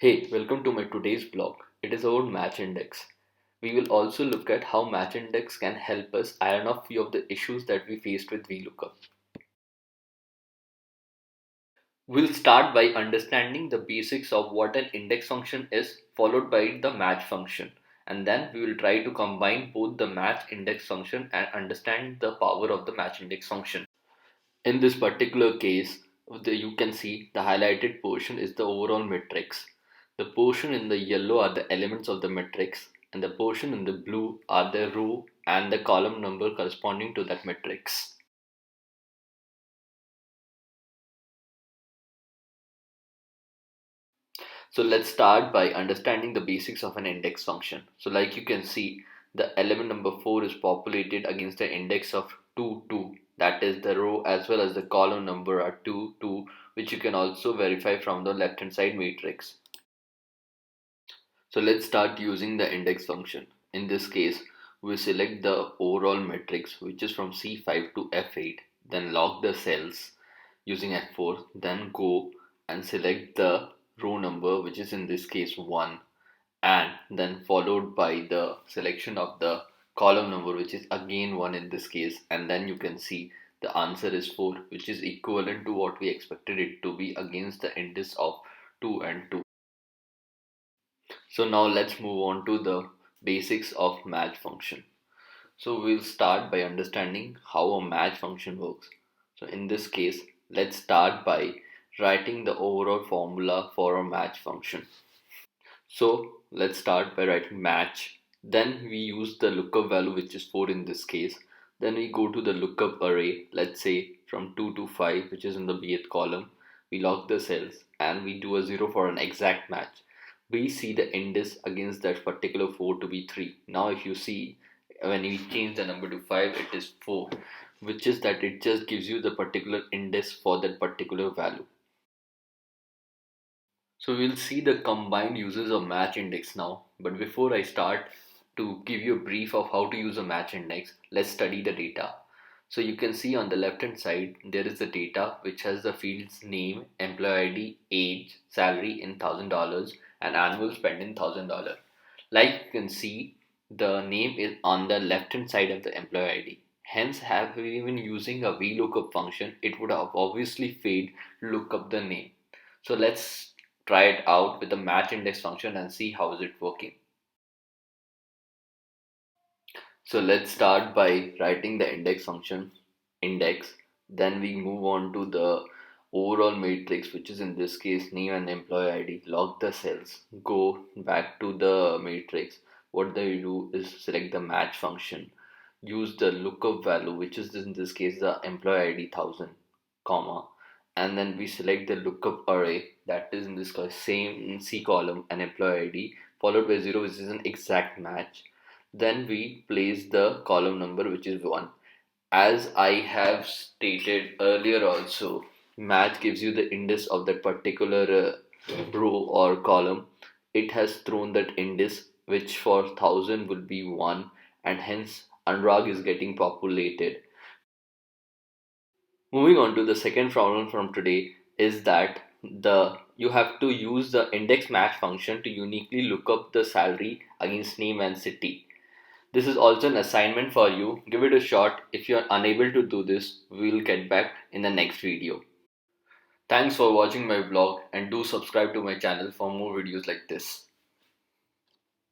Hey, welcome to my today's blog. It is about match index. We will also look at how match index can help us iron out few of the issues that we faced with VLOOKUP. We'll start by understanding the basics of what an index function is, followed by the match function. And then we will try to combine both the match index function and understand the power of the match index function. In this particular case, you can see the highlighted portion is the overall matrix. The portion in the yellow are the elements of the matrix, and the portion in the blue are the row and the column number corresponding to that matrix. So let's start by understanding the basics of an index function. So like you can see, the element number 4 is populated against the index of 2, 2. That is, the row as well as the column number are 2, 2, which you can also verify from the left hand side matrix. So let's start using the index function. In this case, we select the overall matrix, which is from C5 to F8, then log the cells using F4, then go and select the row number, which is in this case 1, and then followed by the selection of the column number, which is again 1 in this case, and then you can see the answer is 4, which is equivalent to what we expected it to be against the index of 2 and 2. So now let's move on to the basics of match function. So we'll start by understanding how a match function works. So in this case, let's start by writing the overall formula for a match function. So let's start by writing match. Then we use the lookup value, which is 4 in this case. Then we go to the lookup array, let's say from 2 to 5, which is in the bth column. We log the cells and we do a 0 for an exact match. We see the index against that particular 4 to be 3. Now if you see, when we change the number to 5, it is 4, which is that it just gives you the particular index for that particular value. So we'll see the combined uses of match index now. But before I start to give you a brief of how to use a match index, let's study the data. So you can see on the left hand side, there is the data which has the fields name, employee ID, age, salary in $1,000 and annual spend in $1,000. Like you can see, the name is on the left hand side of the employee ID. Hence, have we been using a VLOOKUP function, it would have obviously failed to look up the name. So let's try it out with the match index function and see how is it working. So let's start by writing the index function index. Then we move on to the overall matrix, which is in this case name and employee ID. Log the cells, go back to the matrix. What they do is select the match function, use the lookup value, which is in this case the employee ID 1000, comma, and then we select the lookup array, that is in this case same in C column and employee ID followed by 0, which is an exact match. Then we place the column number, which is 1. As I have stated earlier also, match gives you the index of that particular row or column. It has thrown that index, which for 1000 will be 1, and hence Anurag is getting populated. Moving on to the second problem from today is that you have to use the index match function to uniquely look up the salary against name and city. This is also an assignment for you. Give it a shot. If you are unable to do this, we will get back in the next video. Thanks for watching my vlog and do subscribe to my channel for more videos like this.